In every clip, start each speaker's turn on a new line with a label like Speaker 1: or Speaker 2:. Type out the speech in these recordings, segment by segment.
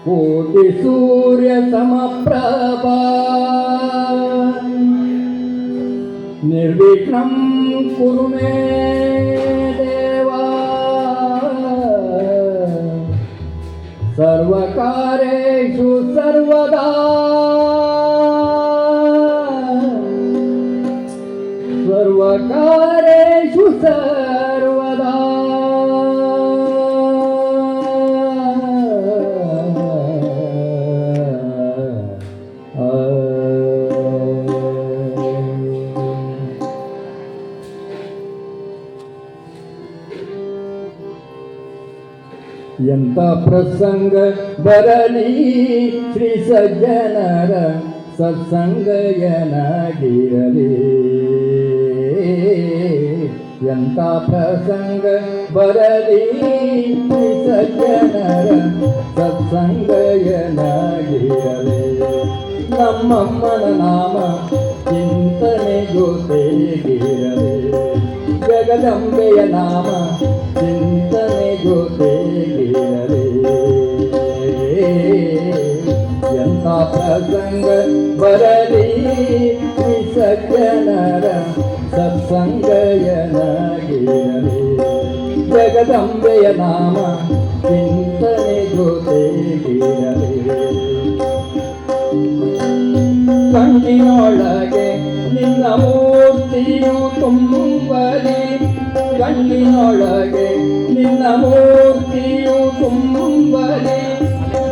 Speaker 1: ಕೋಟಿ ಸೂರ್ಯ ಸಮಪ್ರಭಾ ನಿರ್ವಿಘ್ನಂ ಕುರು ಮೇ ದೇವಾ ಸರ್ವಕಾರ್ಯೇಷು ಸರ್ವದಾ ಸರ್ವಕಾರ್ಯೇಷು ಸರ್ವದಾ ಎಂಥ ಪ್ರಸಂಗ ಬರಲಿ ಶ್ರೀ ಸಜ್ಜನರ ಸತ್ಸಂಗಯನಾಗಿರಲಿ. ಎಂಥ ಪ್ರಸಂಗ ಬರಲಿ ಶ್ರೀ ಸಜ್ಜನರ ಸತ್ಸಂಗಯನಾಗಿರಲಿ. ನಮ್ಮಮ್ಮನ ನಾಮ ಚಿಂತನೆಗೂ ತೇಗಿರಲಿ. ಜಗದಂಬೆಯ ನಾಮ ಚಿಂತನೆಗೂ ತೇಗಿರಲಿ. ಎಂಥ ಪ್ರಸಂಗ ಬರಲಿ ಶ್ರೀ ಸಜ್ಜನರ ಸತ್ಸಂಗಯನಾಗಿರಲಿ. ಜಗದಂಬೆಯ ನಾಮ ಚಿಂತನೆಗೂ ತೇಗಿರಲಿ. ಕಣ್ಣಿನೊಳಗೆ ನಿನ್ನ ಮೂರ್ತಿಯು ತುಂಬಲಿ. ಕಣ್ಣಿನೊಳಗೆ ನಿನ್ನ ಮೂರ್ತಿಯು ತುಂಬಲಿ.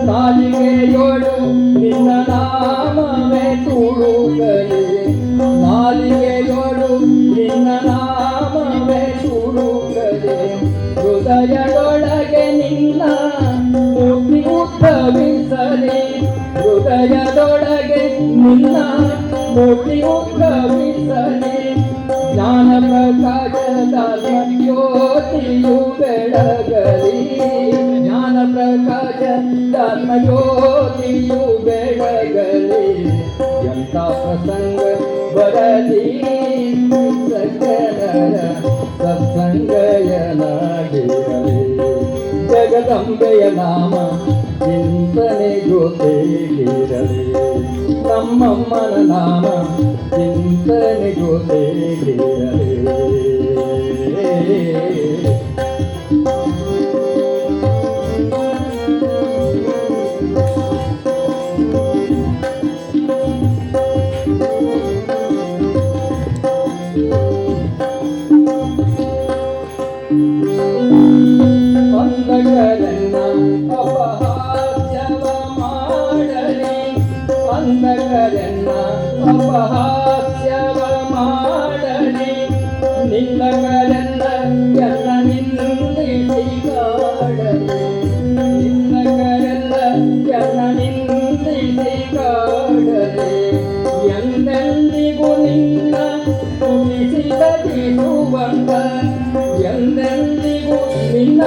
Speaker 1: ನಾಲಿಗೆಯೊಳು ನಿನ್ನ ನಾಮವೇ ತುಳುಕಲಿ. ನಾಲಿಗೆಯೊಳು ನಿನ್ನ ನಾಮವೇ ತುಳುಕಲಿ. ಹೃದಯದೊಳಗೆ ನಿನ್ನ ಮೂರ್ತಿ ಉದ್ಭವಿಸಲಿ. ಹೃದಯದೊಳಗೆ ನಿನ್ನ ಮೂರ್ತಿ ಉದ್ಭವಿಸಲಿ. ಜ್ಞಾನ ಪ್ರಕಾಶದ ಜ್ಯೋತಿಯು ಬೆಳಗಲಿ. ಜ್ಞಾನ ಪ್ರಕಾಶದ ಜ್ಯೋತಿಯು ಬೆಳಗಲಿ. ಎಂಥ ಪ್ರಸಂಗ ಬರಲಿ ಸಜ್ಜನರ ಸತ್ಸಂಗಯನಾಗಿರಲಿ. ಜಗದಂಬೆಯ ನಾಮ ಚಿಂತನೆಗೂ ತೇಗಿರಲಿ. ನಮ್ಮಮ್ಮನ ನಾಮ ಚಿಂತನೆಗೂ ತೇಗಿರಲಿ. ಅಂಧಕರನ್ನ ಅಪಹಾಸ್ಯವ ಮಾಡಲಿ. ಅಂಧಕರನ್ನ ಅಪಹಾಸ್ಯವ ಮಾಡಲಿ. ನಿಂದಕರನ್ನ ಎಲ್ಲ ನಿಂದಿಸಿ ಕಾಡಲಿ. ನಿಂದಕರೆಲ್ಲ ಎಲ್ಲ ನಿಂದಿಸಿ ಕಾಡಲಿ. ಎಂದೆಂದಿಗೂ ನಿನ್ನ ತುಳಿಸಿದ ತಿರುವಂತ. ಎಂದೆಂದಿಗೂ ನಿನ್ನ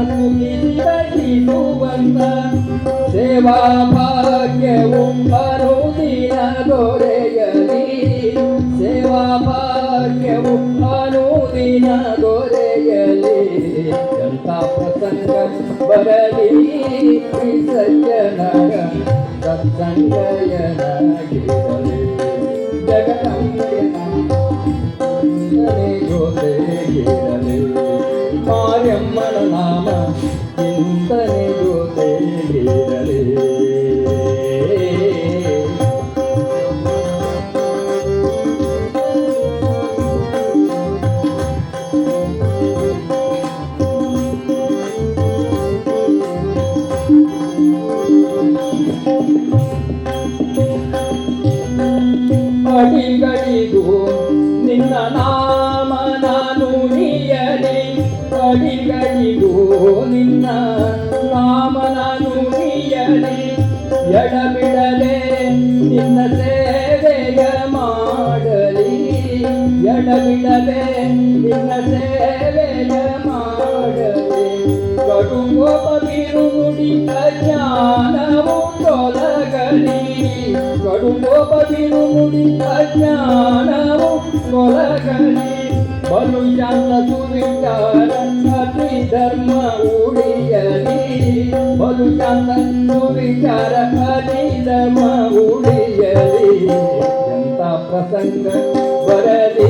Speaker 1: ತುಳಿಸಿದ ತಿರುವಂತ. ಸೇವಾ ಭಾಗ್ಯವು ಅನುದಿನ ದೊರೆಯಲಿ. ಸೇವಾ ಭಾಗ್ಯವು ಅನುದಿನ ದೊರೆಯಲಿ. ಎಂಥ ಪ್ರಸಂಗ ಬರಲಿ ಶ್ರೀ ಸಜ್ಜನರ ಸತ್ಸಂಗಯನಾಗಿರಲಿ. ಜಗದಂಬೆಯ ಚಿಂತನೆಗೂ ತೇಗಿರಲಿ. ಮಾರ್ಯಮ್ಮನ ನಾಮ ಚಿಂತನೆಗೂ ತೇಗಿರಲಿ. ಅಡಿಗಳಿಗೂ ನಿನ್ನ ನಾಮ ನಾನು ನುಡಿಯಲಿ. ಅಡಿಗಳಿಗೂ ನಿನ್ನ ನಾಮ ನಾನು ನುಡಿಯಲಿ. ಎಡಬಿಡದೆ ನಿನ್ನ ಸೇವೆಯ ಮಾಡಲಿ. ಎಡಬಿಡದೆ ನಿನ್ನ ಸೇವೆಯ ಮಾಡಲಿ. ಕಡುಕೋಪ ಬಿರುನುಡಿ ಅಜ್ಞಾನವು ತೊಲಗಲಿ. ಕಡುಕೋಪ ಬಿರುನುಡಿ ಅಜ್ಞಾನವು ತೊಲಗಲಿ. ಬಲು ಶಾಂತ ಸುವಿಚಾರ ಅತಿ ಧರ್ಮ ಉಳಿಯಲಿ ಬಲು ಶಾಂತ ಸುವಿಚಾರ ಹರಿ ಧರ್ಮ ಉಳಿಯಲಿ ಎಂತ ಪ್ರಸಂಗ ಬರಲಿ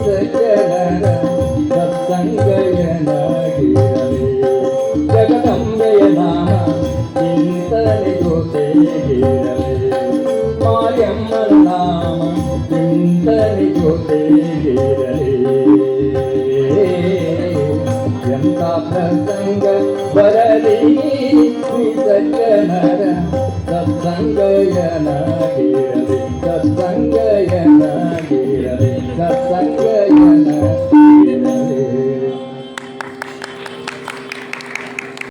Speaker 1: ಸಜ್ಜನರ ಸತ್ಸಂಗಯನಾಗಿರಲಿ ಜಗದಂಬೆಯ ನಾಮ ಚಿಂತನೆ ಜೊತೆಗಿರಲಿ ಮಾಯಮ್ಮನ ನಾಮ ಚಿಂತನೆ ಜೊತೆಗಿರಲಿ ಎಂತ ಪ್ರಸಂಗ ಬರಲಿ ಸಜ್ಜನರ ಸತ್ಸಂಗಯನಾಗಿರಲಿ ಸತ್ಸಂಗಯನಾಗಿರಲಿ ಸತ್ಸಂಗ